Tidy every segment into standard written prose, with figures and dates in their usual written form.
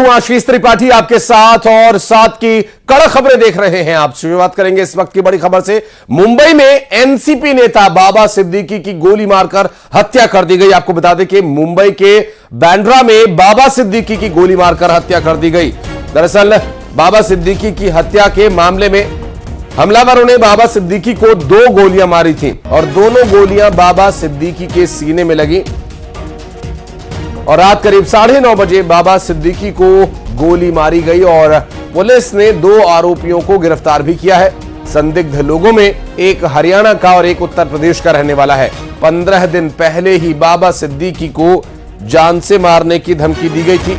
हूं आशीष त्रिपाठी आपके साथ और साथ की कड़क खबरें देख रहे हैं आप। शुरुआत करेंगे इस वक्त की बड़ी खबर से। मुंबई में एनसीपी नेता बाबा सिद्दीकी की गोली मारकर हत्या कर दी गई। आपको बता दें कि मुंबई के बांद्रा में बाबा सिद्दीकी की गोली मारकर हत्या कर दी गई। दरअसल बाबा सिद्दीकी की हत्या के मामले में हमलावरों ने बाबा सिद्दीकी को 2 गोलियां मारी थी और दोनों गोलियां बाबा सिद्दीकी के सीने में लगी और रात करीब 9:30 बजे बाबा सिद्दीकी को गोली मारी गई और पुलिस ने 2 आरोपियों को गिरफ्तार भी किया है। संदिग्ध लोगों में एक हरियाणा का और एक उत्तर प्रदेश का रहने वाला है। 15 दिन पहले ही बाबा सिद्दीकी को जान से मारने की धमकी दी गई थी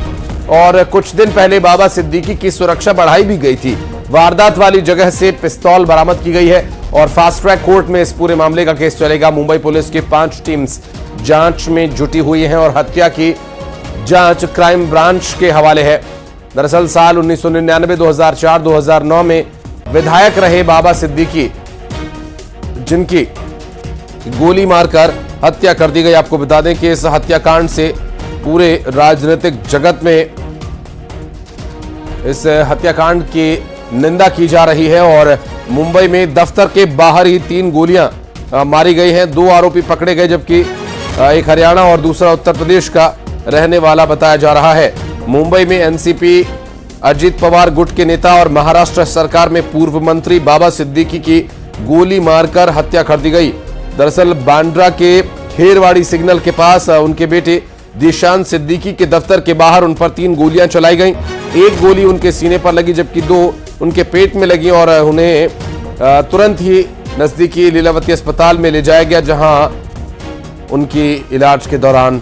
और कुछ दिन पहले बाबा सिद्दीकी की सुरक्षा बढ़ाई भी गई थी। वारदात वाली जगह से पिस्तौल बरामद की गई है और फास्ट ट्रैक कोर्ट में इस पूरे मामले का केस चलेगा। मुंबई पुलिस की 5 टीम्स जांच में जुटी हुई हैं और हत्या की जांच क्राइम ब्रांच के हवाले है। दरअसल साल 1999, 2004, 2009 में विधायक रहे बाबा सिद्दीकी, जिनकी गोली मारकर हत्या कर दी गई। आपको बता दें कि इस हत्याकांड से पूरे राजनीतिक जगत में इस हत्याकांड की निंदा की जा रही है और मुंबई में दफ्तर के बाहर ही 3 गोलियां मारी गई हैं। 2 आरोपी पकड़े गए, जबकि एक हरियाणा और दूसरा उत्तर प्रदेश का रहने वाला बताया जा रहा है। मुंबई में एनसीपी अजित पवार गुट के नेता और महाराष्ट्र सरकार में पूर्व मंत्री बाबा सिद्दीकी की गोली मारकर हत्या कर दी गई। दरअसल बांद्रा के खेरवाड़ी सिग्नल के पास उनके बेटे दिशांत सिद्दीकी के दफ्तर के बाहर उन पर 3 गोलियां चलाई गईं। एक गोली उनके सीने पर लगी, जबकि 2 उनके पेट में लगी और उन्हें तुरंत ही नजदीकी लीलावती अस्पताल में ले जाया गया, जहां उनकी इलाज के दौरान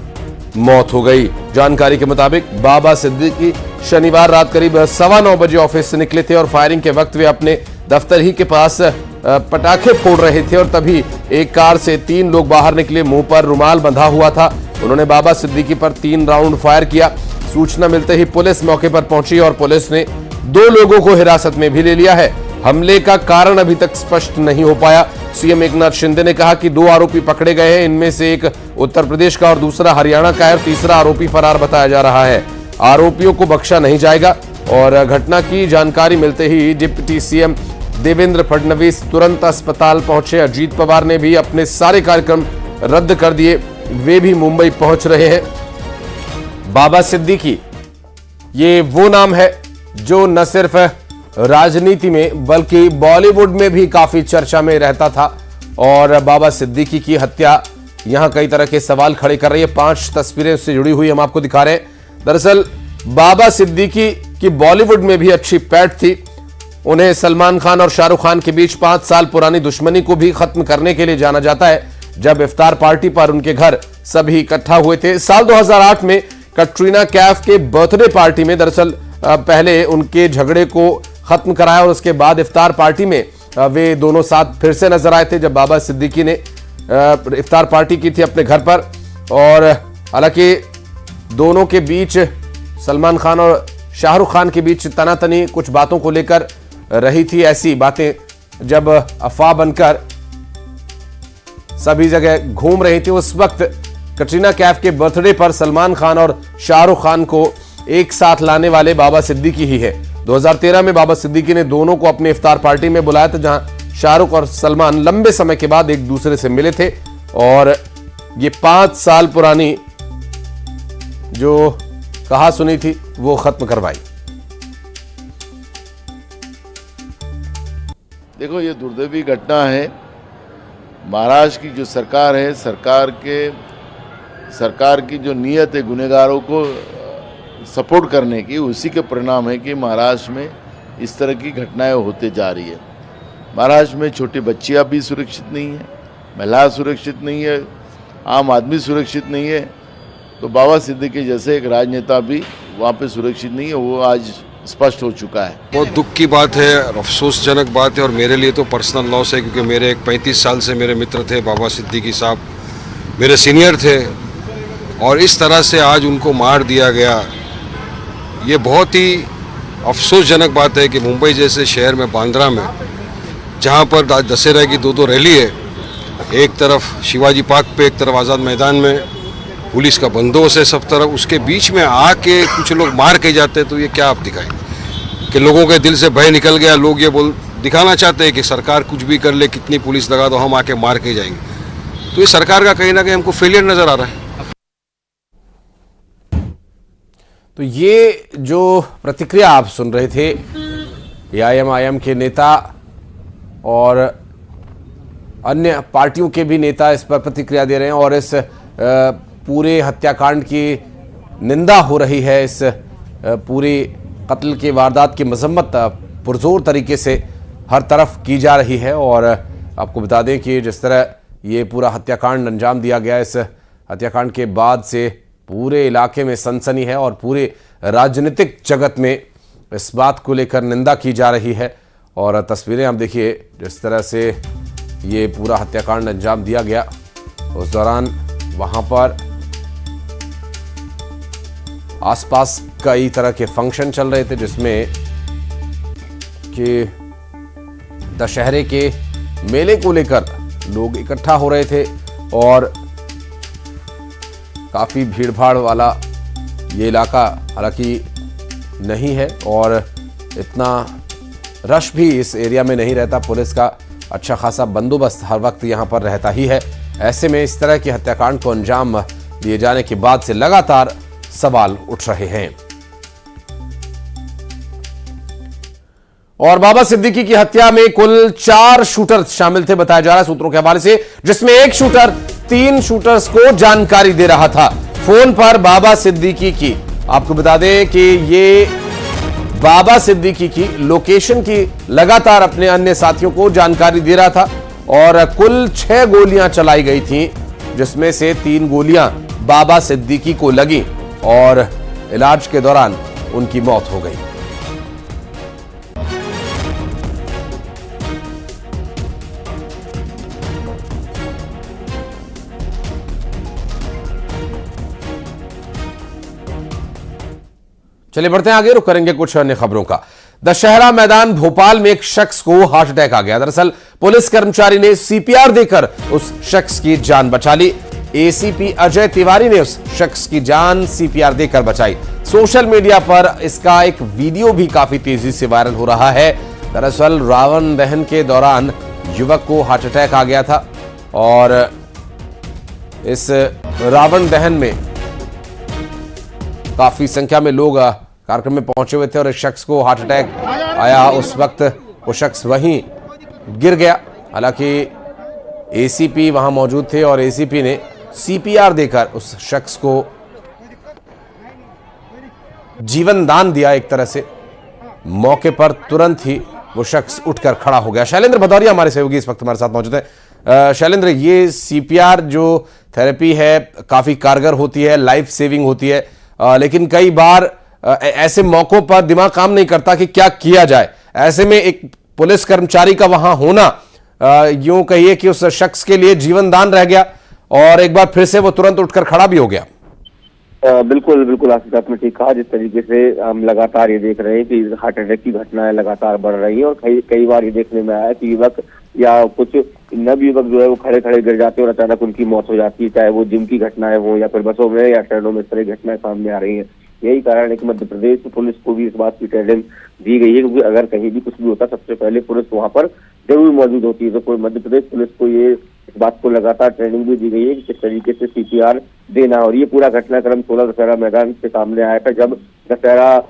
मौत हो गई। जानकारी के मुताबिक बाबा सिद्दीकी शनिवार रात करीब 9:15 बजे ऑफिस से निकले थे और फायरिंग के वक्त वे अपने दफ्तर ही के पास पटाखे फोड़ रहे थे और तभी एक कार से 3 लोग बाहर निकले। मुंह पर रुमाल बंधा हुआ था। उन्होंने बाबा सिद्दीकी पर 3 राउंड फायर किया। सूचना मिलते ही पुलिस मौके पर पहुंची और पुलिस ने 2 लोगों को हिरासत में भी ले लिया है। हमले का कारण अभी तक स्पष्ट नहीं हो पाया। सीएम एकनाथ शिंदे ने कहा कि 2 आरोपी पकड़े गए हैं। इनमें से एक उत्तर प्रदेश का और दूसरा हरियाणा का है और तीसरा आरोपी फरार बताया जा रहा है। आरोपियों को बख्शा नहीं जाएगा और घटना की जानकारी मिलते ही डिप्टी सीएम देवेंद्र फडणवीस तुरंत अस्पताल पहुंचे। अजीत पवार ने भी अपने सारे कार्यक्रम रद्द कर दिए, वे भी मुंबई पहुंच रहे हैं। बाबा सिद्दीकी ये वो नाम है जो न सिर्फ राजनीति में बल्कि बॉलीवुड में भी काफी चर्चा में रहता था और बाबा सिद्दीकी की हत्या यहां कई तरह के सवाल खड़े कर रही है। 5 तस्वीरें उससे जुड़ी हुई हम आपको दिखा रहे हैं। दरअसल बाबा सिद्दीकी की बॉलीवुड में भी अच्छी पैठ थी। उन्हें सलमान खान और शाहरुख खान के बीच 5 साल पुरानी दुश्मनी को भी खत्म करने के लिए जाना जाता है। जब इफ्तार पार्टी पर उनके घर सभी इकट्ठा हुए थे साल 2008 में कटरीना कैफ के बर्थडे पार्टी में, दरअसल पहले उनके झगड़े को खत्म कराया और उसके बाद इफ्तार पार्टी में वे दोनों साथ फिर से नजर आए थे, जब बाबा सिद्दीकी ने इफ्तार पार्टी की थी अपने घर पर। और हालांकि दोनों के बीच, सलमान खान और शाहरुख खान के बीच तनातनी कुछ बातों को लेकर रही थी। ऐसी बातें जब अफवाह बनकर सभी जगह घूम रही थी, उस वक्त कटरीना कैफ के बर्थडे पर सलमान खान और शाहरुख खान को एक साथ लाने वाले बाबा सिद्दीकी ही है। 2013 में बाबा सिद्दीकी ने दोनों को अपने इफ्तार पार्टी में बुलाया था, जहां शाहरुख और सलमान लंबे समय के बाद एक दूसरे से मिले थे और ये 5 साल पुरानी जो कहा सुनी थी वो खत्म करवाई। देखो, ये दुर्दैवी घटना है। महाराष्ट्र की जो सरकार है, सरकार की जो नीयत है गुनहगारों को सपोर्ट करने की, उसी के परिणाम है कि महाराष्ट्र में इस तरह की घटनाएं होते जा रही है। महाराष्ट्र में छोटी बच्चियां भी सुरक्षित नहीं है, महिला सुरक्षित नहीं है, आम आदमी सुरक्षित नहीं है। तो बाबा सिद्दीकी जैसे एक राजनेता भी वहाँ पे सुरक्षित नहीं है, वो आज स्पष्ट हो चुका है। बहुत दुख की बात है, अफसोसजनक बात है और मेरे लिए तो पर्सनल लॉस है, क्योंकि मेरे एक 35 साल से मेरे मित्र थे बाबा सिद्दीकी साहब, मेरे सीनियर थे और इस तरह से आज उनको मार दिया गया। ये बहुत ही अफसोसजनक बात है कि मुंबई जैसे शहर में, बांद्रा में, जहाँ पर दशहरा की 2 रैली है, एक तरफ शिवाजी पार्क पे, एक तरफ आज़ाद मैदान में, पुलिस का बंदोबस्त है सब तरफ, उसके बीच में आके कुछ लोग मार के जाते हैं, तो ये क्या आप दिखाएं कि लोगों के दिल से भय निकल गया। लोग ये दिखाना चाहते हैं कि सरकार कुछ भी कर ले, कितनी पुलिस लगा दो, हम आके मार के जाएंगे। तो ये सरकार का कहीं ना कहीं हमको फेलियर नजर आ रहा है। तो ये जो प्रतिक्रिया आप सुन रहे थे एआईएम के नेता और अन्य पार्टियों के भी नेता इस पर प्रतिक्रिया दे रहे हैं और इस पूरे हत्याकांड की निंदा हो रही है। इस पूरी कत्ल की वारदात की मजम्मत पुरजोर तरीके से हर तरफ की जा रही है। और आपको बता दें कि जिस तरह ये पूरा हत्याकांड अंजाम दिया गया, इस हत्याकांड के बाद से पूरे इलाके में सनसनी है और पूरे राजनीतिक जगत में इस बात को लेकर निंदा की जा रही है। और तस्वीरें आप देखिए, जिस तरह से ये पूरा हत्याकांड अंजाम दिया गया, उस दौरान वहां पर आसपास कई तरह के फंक्शन चल रहे थे, जिसमें कि दशहरे के मेले को लेकर लोग इकट्ठा हो रहे थे और काफी भीड़भाड़ वाला ये इलाका हालांकि नहीं है और इतना रश भी इस एरिया में नहीं रहता। पुलिस का अच्छा खासा बंदोबस्त हर वक्त यहां पर रहता ही है। ऐसे में इस तरह के हत्याकांड को अंजाम दिए जाने के बाद से लगातार सवाल उठ रहे हैं। और बाबा सिद्दीकी की हत्या में कुल 4 शूटर शामिल थे बताया जा रहा है सूत्रों के हवाले से, जिसमें एक शूटर 3 शूटर्स को जानकारी दे रहा था फोन पर बाबा सिद्दीकी की। आपको बता दें कि ये बाबा सिद्दीकी की लोकेशन की लगातार अपने अन्य साथियों को जानकारी दे रहा था और कुल 6 गोलियां चलाई गई थी, जिसमें से 3 गोलियां बाबा सिद्दीकी को लगी और इलाज के दौरान उनकी मौत हो गई। चलिए बढ़ते हैं आगे, रुक करेंगे कुछ अन्य खबरों का। दशहरा मैदान भोपाल में एक शख्स को हार्ट अटैक आ गया। दरअसल पुलिस कर्मचारी ने सीपीआर देकर उस शख्स की जान बचा ली। एसीपी अजय तिवारी ने उस शख्स की जान सीपीआर देकर बचाई। सोशल मीडिया पर इसका एक वीडियो भी काफी तेजी से वायरल हो रहा है। दरअसल रावण दहन के दौरान युवक को हार्ट अटैक आ गया था और इस रावण दहन में काफी संख्या में लोग कार्यक्रम में पहुंचे हुए थे और इस शख्स को हार्ट अटैक आया। उस वक्त वो शख्स वहीं गिर गया। हालांकि एसीपी वहां मौजूद थे और एसीपी ने सीपीआर देकर उस शख्स को जीवन दान दिया। एक तरह से मौके पर तुरंत ही वो शख्स उठकर खड़ा हो गया। शैलेंद्र भदौरिया हमारे सहयोगी इस वक्त हमारे साथ मौजूद है। शैलेंद्र, ये सीपीआर जो थेरेपी है काफी कारगर होती है, लाइफ सेविंग होती है, लेकिन कई बार ऐसे मौकों पर दिमाग काम नहीं करता कि क्या किया जाए। ऐसे में एक पुलिस कर्मचारी का वहां होना यूं कहिए कि उस शख्स के लिए जीवन दान रह गया और एक बार फिर से वो तुरंत उठकर खड़ा भी हो गया। बिल्कुल बिल्कुल आशीष, आपने ठीक कहा। जिस तरीके से हम लगातार ये देख रहे हैं कि हार्ट अटैक की घटनाएं लगातार बढ़ रही हैं और कई बार ये देखने में आया कि युवक या कुछ नवयुवक जो है वो खड़े खड़े गिर जाते हैं और अचानक उनकी मौत हो जाती है, चाहे वो जिम की घटनाएं हो या फिर बसों में या ट्रेनों में इस तरह घटनाएं सामने आ रही हैं। यही कारण है कि मध्य प्रदेश पुलिस को भी इस बात की ट्रेनिंग दी गई है, क्योंकि अगर कहीं भी कुछ भी होता सबसे पहले पुलिस वहां पर जरूर मौजूद होती है। तो मध्य प्रदेश पुलिस को ये इस बात को लगातार ट्रेनिंग भी दी गई है कि किस तरीके से सीपीआर देना। और ये पूरा घटनाक्रम 16 दशहरा मैदान से सामने आया था, जब दशहरा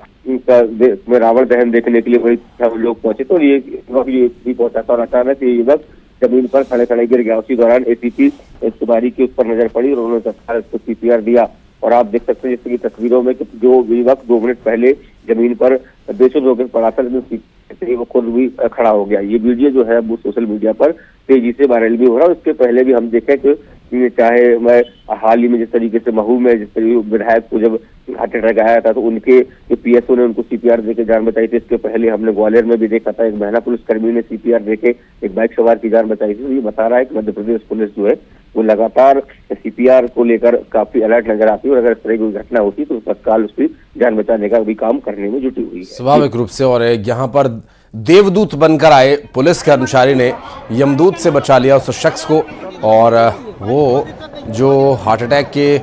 में रावण दहन देखने के लिए बड़ी लोग पहुंचे तो ये भी पहुंचा था और अचानक ये युवक जमीन पर खड़े खड़े गिर गया। उसी दौरान एसीपी तिवारी की उस पर नजर पड़ी और उन्होंने तत्काल उसको सीपीआर दिया। और आप देख सकते हैं जैसे कि तस्वीरों में कि जो युवक 2 मिनट पहले जमीन पर बेसुध होकर पड़ा था, लेकिन वो खुद भी खड़ा हो गया। ये वीडियो जो है वो सोशल मीडिया पर तेजी से वायरल भी हो रहा है। उसके पहले भी हम देखें कि चाहे मैं हाल ही में जिस तरीके से महू में जिस तरीके विधायक को जब हार्ट अटैक आया था तो उनके जो पीएसओ ने उनको सीपीआर देकर जान बचाई थी। इसके पहले हमने ग्वालियर में भी देखा था, एक महिला पुलिसकर्मी ने सीपीआर देके एक बाइक सवार की जान बचाई थी। तो ये बता रहा है कि मध्य प्रदेश पुलिस जो है वो लगातार सीपीआर को लेकर काफी अलर्ट नजर आती है और अगर इस तरह की घटना होती तो तत्काल उसकी जान बचाने का भी काम करने में जुटी हुई है। स्वाभाविक रूप से। और यहाँ पर देवदूत बनकर आए पुलिस कर्मचारी ने यमदूत से बचा लिया उस शख्स को और वो जो हार्ट अटैक के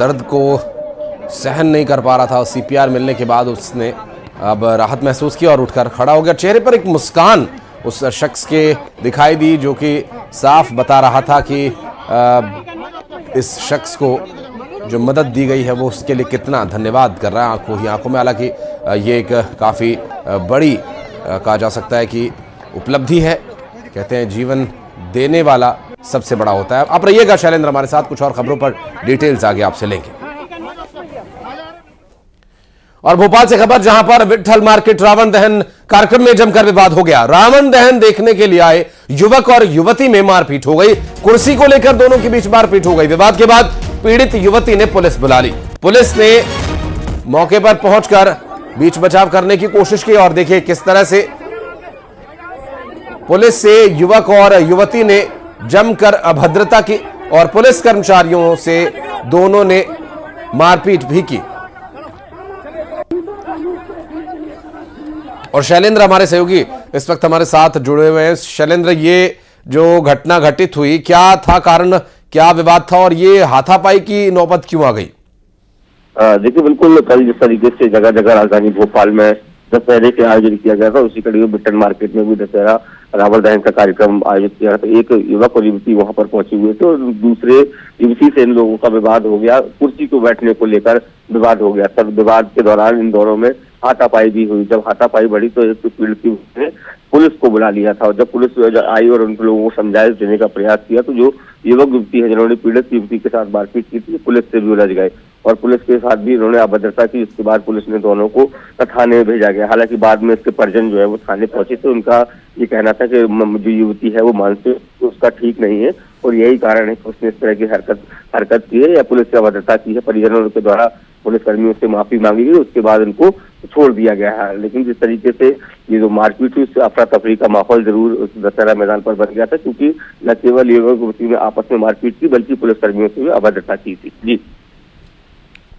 दर्द को सहन नहीं कर पा रहा था। सीपीआर मिलने के बाद उसने अब राहत महसूस की और उठकर खड़ा हो गया। चेहरे पर एक मुस्कान उस शख्स के दिखाई दी जो कि साफ बता रहा था कि इस शख्स को जो मदद दी गई है वो उसके लिए कितना धन्यवाद कर रहा है आंखों ही आंखों में। हालांकि ये एक काफ़ी बड़ी कहा जा सकता है कि उपलब्धि है। कहते हैं जीवन देने वाला सबसे बड़ा होता है। आप रहिएगा शैलेंद्र हमारे साथ, कुछ और खबरों पर डिटेल्स आगे आपसे लेंगे। और भोपाल से खबर, जहां पर विट्ठल मार्केट रावण दहन कार्यक्रम में जमकर विवाद हो गया। रावण दहन देखने के लिए आए युवक और युवती में मारपीट हो गई। कुर्सी को लेकर दोनों के बीच मारपीट हो गई। विवाद के बाद पीड़ित युवती ने पुलिस बुला ली। पुलिस ने मौके पर पहुंचकर बीच बचाव करने की कोशिश की और देखिए किस तरह से पुलिस से युवक और युवती ने जमकर अभद्रता की और पुलिस कर्मचारियों से दोनों ने मारपीट भी की। और शैलेंद्र हमारे सहयोगी इस वक्त हमारे साथ जुड़े हुए हैं। शैलेंद्र, ये जो घटना घटित हुई, क्या था कारण, क्या विवाद था और ये हाथापाई की नौबत क्यों आ गई? देखिए, बिल्कुल कल जिस तरीके से जगह जगह राजधानी भोपाल में दशहरे के आयोजन किया गया था, उसी कड़ी में विट्ठल मार्केट में भी दशहरा रावण दहन का कार्यक्रम आयोजित किया था। एक युवक और युवती वहां पर पहुंचे हुए थे और दूसरे युवती से इन लोगों का विवाद हो गया। कुर्सी को बैठने को लेकर विवाद हो गया। तब विवाद के दौरान इन दोनों में हाथापाई भी हुई। जब हाथापाई बढ़ी तो एक पीड़ित ने पुलिस को बुला लिया था और जब पुलिस आई और उन लोगों को समझाइश देने का प्रयास किया तो जो युवक युवती है जिन्होंने पीड़ित युवती के साथ मारपीट की थी, पुलिस से भी उलझ गए और पुलिस के साथ भी इन्होंने अभद्रता की। इसके बाद पुलिस ने दोनों को थाने में भेजा गया। हालांकि बाद में इसके परिजन जो है वो थाने पहुंचे थे। उनका ये कहना था कि जो युवती है वो मानसिक उसका ठीक नहीं है और यही कारण है कि उसने इस तरह की हरकत की है या पुलिस से अभद्रता की है। परिजनों के द्वारा पुलिस कर्मियों से माफी मांगी गई, उसके बाद उनको छोड़ दिया गया है। लेकिन जिस तरीके से ये जो मारपीट हुई, उससे अफरा तफरी का माहौल जरूर उस दशहरा मैदान पर बन गया था, क्योंकि न केवल युवक युवती में आपस में मारपीट की बल्कि पुलिस कर्मियों से भी अभद्रता की थी। जी।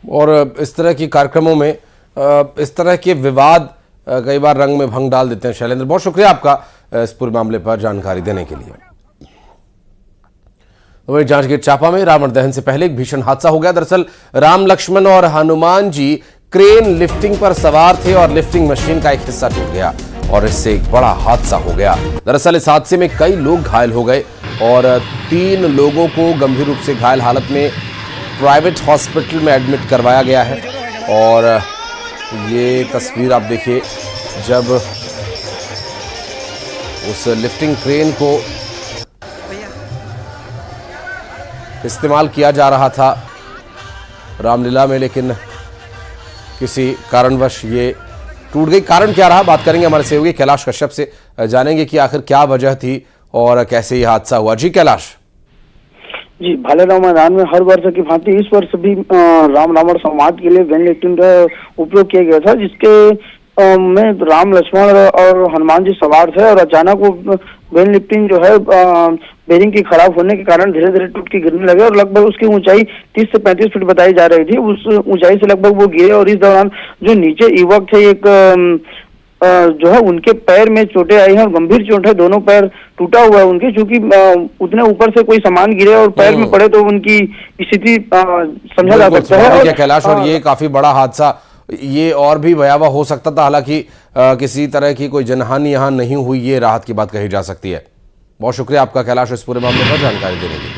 और इस तरह की कार्यक्रमों में इस तरह के विवाद कई बार रंग में भंग डाल देते हैं। शैलेंद्र, बहुत शुक्रिया आपका इस पूरे मामले पर जानकारी देने के लिए। वहीं जांजगीर चांपा में रावण दहन से पहले एक भीषण हादसा हो गया। दरअसल राम लक्ष्मण और हनुमान जी क्रेन लिफ्टिंग पर सवार थे और लिफ्टिंग मशीन का एक हिस्सा टूट गया और इससे एक बड़ा हादसा हो गया। दरअसल इस हादसे में कई लोग घायल हो गए और 3 लोगों को गंभीर रूप से घायल हालत में प्राइवेट हॉस्पिटल में एडमिट करवाया गया है। और ये तस्वीर आप देखिए, जब उस लिफ्टिंग क्रेन को इस्तेमाल किया जा रहा था रामलीला में, लेकिन किसी कारणवश ये टूट गई। कारण क्या रहा, बात करेंगे हमारे सहयोगी कैलाश कश्यप से, जानेंगे कि आखिर क्या वजह थी और कैसे ये हादसा हुआ। जी कैलाश। जी, भालेराव मैदान में हर वर्ष की भांति इस वर्ष भी राम रावण संवाद के लिए वेन लिफ्टिंग का उपयोग किया गया था, जिसके में राम लक्ष्मण और हनुमान जी सवार थे और अचानक वो वेन लिफ्टिंग जो है बेरिंग की खराब होने के कारण धीरे धीरे टूट के गिरने लगे और लगभग उसकी ऊंचाई 30 से 35 फीट बताई जा रही थी। उस ऊंचाई से लगभग वो गिरे और इस दौरान जो नीचे युवक थे एक जो है उनके पैर में चोटें आई हैं और गंभीर चोट है। दोनों पैर टूटा हुआ है उनके, क्योंकि उतने ऊपर से कोई सामान गिरे और पैर में पड़े तो उनकी स्थिति समझा जा सकता है। कैलाश, और ये काफी बड़ा हादसा, ये और भी भयावह हो सकता था। हालांकि किसी तरह की कोई जनहानि यहाँ नहीं हुई, ये राहत की बात कही जा सकती है। बहुत शुक्रिया आपका कैलाश इस पूरे मामले पर जानकारी देने के लिए।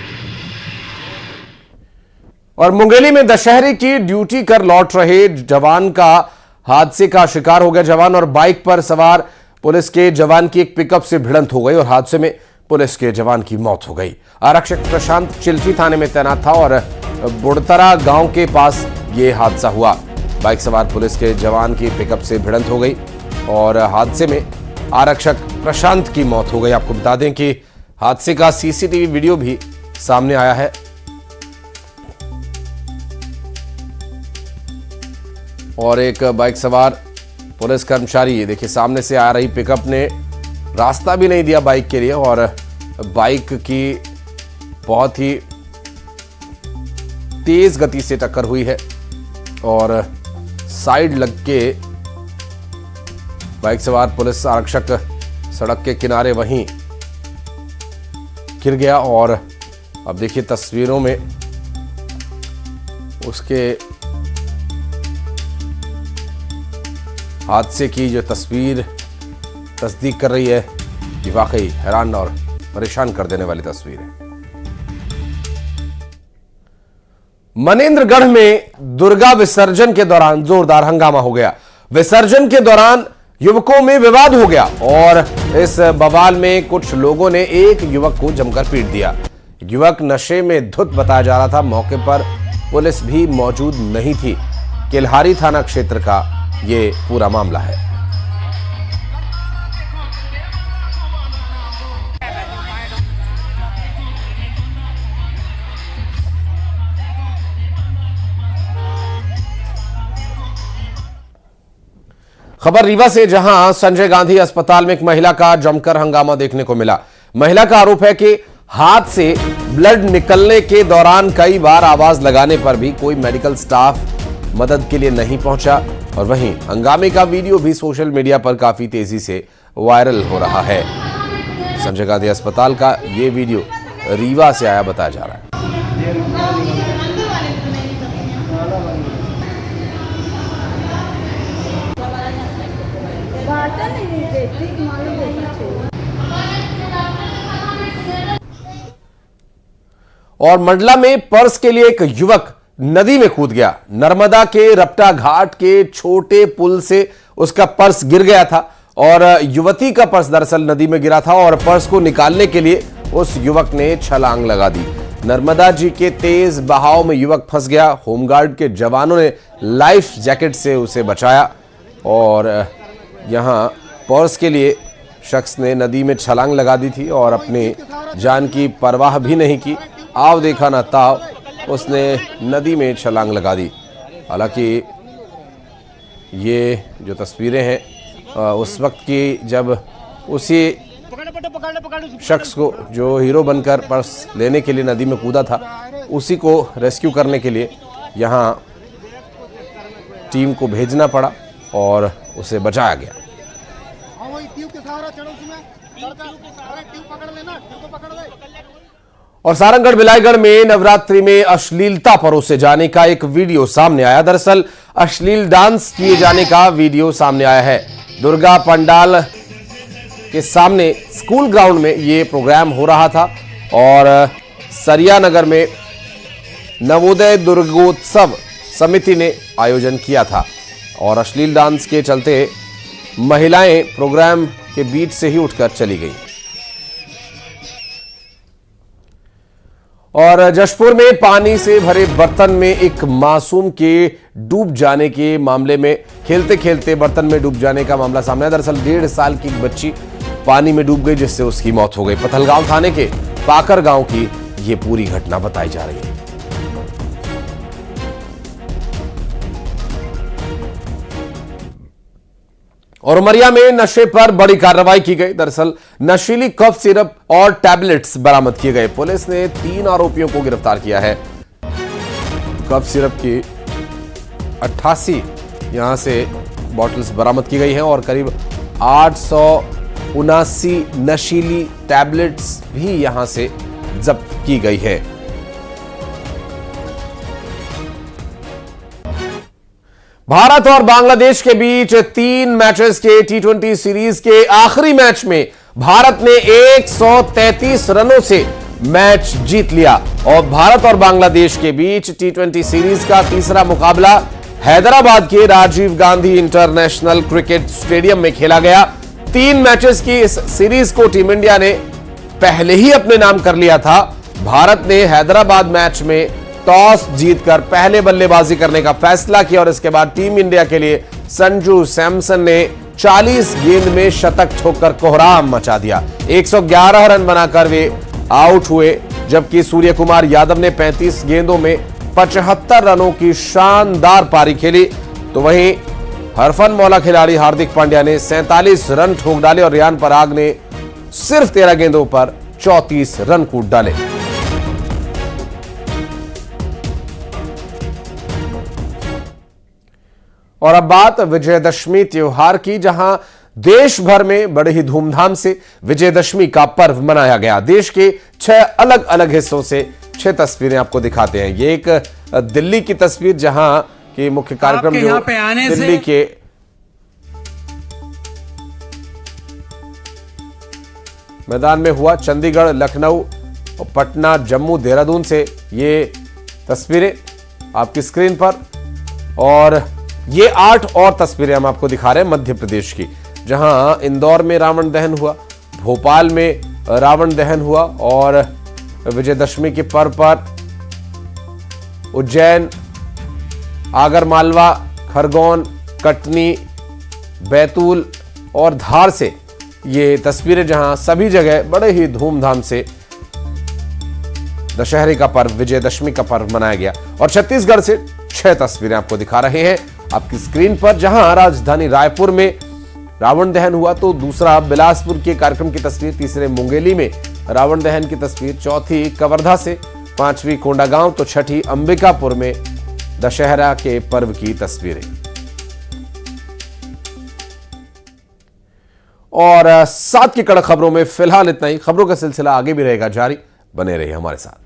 और मुंगेली में दशहरे की ड्यूटी कर लौट रहे जवान का हादसे का शिकार हो गया। जवान और बाइक पर सवार पुलिस के जवान की एक पिकअप से भिड़ंत हो गई और हादसे में पुलिस के जवान की मौत हो गई। आरक्षक प्रशांत चिल्फी थाने में तैनात था और बुड़तरा गांव के पास यह हादसा हुआ। बाइक सवार पुलिस के जवान की पिकअप से भिड़ंत हो गई और हादसे में आरक्षक प्रशांत की मौत हो गई। आपको बता दें कि हादसे का सीसीटीवी वीडियो भी सामने आया है और एक बाइक सवार पुलिस कर्मचारी, ये देखिए सामने से आ रही पिकअप ने रास्ता भी नहीं दिया बाइक के लिए और बाइक की बहुत ही तेज गति से टक्कर हुई है और साइड लग के बाइक सवार पुलिस आरक्षक सड़क के किनारे वहीं गिर गया। और अब देखिए तस्वीरों में उसके हादसे की जो तस्वीर तस्दीक कर रही है कि वाकई हैरान और परेशान कर देने वाली तस्वीर है। मनेंद्रगढ़ में दुर्गा विसर्जन के दौरान जोरदार हंगामा हो गया। विसर्जन के दौरान युवकों में विवाद हो गया और इस बवाल में कुछ लोगों ने एक युवक को जमकर पीट दिया। युवक नशे में धुत बताया जा रहा था। मौके पर पुलिस भी मौजूद नहीं थी। किल्हारी थाना क्षेत्र का ये पूरा मामला है। खबर रीवा से, जहां संजय गांधी अस्पताल में एक महिला का जमकर हंगामा देखने को मिला। महिला का आरोप है कि हाथ से ब्लड निकलने के दौरान कई बार आवाज लगाने पर भी कोई मेडिकल स्टाफ मदद के लिए नहीं पहुंचा। और वहीं हंगामे का वीडियो भी सोशल मीडिया पर काफी तेजी से वायरल हो रहा है। संजय गांधी अस्पताल का ये वीडियो रीवा से आया बताया जा रहा है। और मंडला में पर्स के लिए एक युवक नदी में कूद गया। नर्मदा के रपटा घाट के छोटे पुल से उसका पर्स गिर गया था और युवती का पर्स दरअसल नदी में गिरा था और पर्स को निकालने के लिए उस युवक ने छलांग लगा दी। नर्मदा जी के तेज बहाव में युवक फंस गया। होमगार्ड के जवानों ने लाइफ जैकेट से उसे बचाया और यहां पर्स के लिए शख्स ने नदी में छलांग लगा दी थी और अपनी जान की परवाह भी नहीं की। आव देखा ना ताव, उसने नदी में छलांग लगा दी। हालांकि ये जो तस्वीरें हैं उस वक्त की, जब उसी शख्स को जो हीरो बनकर पर्स लेने के लिए नदी में कूदा था, उसी को रेस्क्यू करने के लिए यहाँ टीम को भेजना पड़ा और उसे बचाया गया। और सारंगढ़ बिलाईगढ़ में नवरात्रि में अश्लीलता परोसे जाने का एक वीडियो सामने आया। दरअसल अश्लील डांस किए जाने का वीडियो सामने आया है। दुर्गा पंडाल के सामने स्कूल ग्राउंड में यह प्रोग्राम हो रहा था और सरिया नगर में नवोदय दुर्गोत्सव समिति ने आयोजन किया था और अश्लील डांस के चलते महिलाएं प्रोग्राम के बीच से ही उठकर चली गई। और जशपुर में पानी से भरे बर्तन में एक मासूम के डूब जाने के मामले में, खेलते खेलते बर्तन में डूब जाने का मामला सामने आया। दरअसल 1.5 साल की एक बच्ची पानी में डूब गई जिससे उसकी मौत हो गई। पथलगांव थाने के पाकर गांव की यह पूरी घटना बताई जा रही है। और उमरिया में नशे पर बड़ी कार्रवाई की गई। दरअसल नशीली कफ सिरप और टैबलेट्स बरामद किए गए। पुलिस ने 3 आरोपियों को गिरफ्तार किया है। कफ सिरप की 88 यहां से बॉटल्स बरामद की गई हैं और करीब 879 नशीली टैबलेट्स भी यहां से जब्त की गई है। भारत और बांग्लादेश के बीच 3 मैचेस के T20 सीरीज के आखिरी मैच में भारत ने 133 रनों से मैच जीत लिया और भारत और बांग्लादेश के बीच T20 सीरीज का तीसरा मुकाबला हैदराबाद के Rajiv Gandhi international cricket stadium में खेला गया। 3 मैचेस की इस सीरीज को टीम इंडिया ने पहले ही अपने नाम कर लिया था। भारत ने हैदराबाद मैच में टॉस जीतकर पहले बल्लेबाजी करने का फैसला किया और इसके बाद टीम इंडिया के लिए संजू सैमसन ने 40 गेंद में शतक ठोककर कोहराम मचा दिया। 111 रन बनाकर वे आउट हुए, जबकि सूर्य कुमार यादव ने 35 गेंदों में 75 रनों की शानदार पारी खेली। तो वहीं हरफन मौला खिलाड़ी हार्दिक पांड्या ने 47 रन ठोक डाले और रियान पराग ने सिर्फ 13 गेंदों पर 34 रन कूट डाले। और अब बात विजयदशमी त्योहार की, जहां देश भर में बड़े ही धूमधाम से विजयदशमी का पर्व मनाया गया। देश के 6 अलग अलग हिस्सों से 6 तस्वीरें आपको दिखाते हैं। ये एक दिल्ली की तस्वीर जहां कि मुख्य कार्यक्रम आपके जो यहाँ पे आने से दिल्ली के मैदान में हुआ, चंडीगढ़, लखनऊ, पटना, जम्मू, देहरादून से ये तस्वीरें आपकी स्क्रीन पर। और ये 8 और तस्वीरें हम आपको दिखा रहे हैं मध्य प्रदेश की, जहां इंदौर में रावण दहन हुआ, भोपाल में रावण दहन हुआ और विजयदशमी के पर्व पर उज्जैन, आगरमालवा, खरगोन, कटनी, बैतूल और धार से ये तस्वीरें, जहां सभी जगह बड़े ही धूमधाम से दशहरे का पर्व, विजयदशमी का पर्व मनाया गया। और छत्तीसगढ़ से 6 तस्वीरें आपको दिखा रहे हैं आपकी स्क्रीन पर, जहां राजधानी रायपुर में रावण दहन हुआ, तो दूसरा बिलासपुर के कार्यक्रम की तस्वीर, तीसरे मुंगेली में रावण दहन की तस्वीर, चौथी कवर्धा से, 5वीं कोंडागांव, तो 6ठी अंबिकापुर में दशहरा के पर्व की तस्वीरें। और 7 की कड़क खबरों में फिलहाल इतना ही। खबरों का सिलसिला आगे भी रहेगा जारी, बने रहिए हमारे साथ।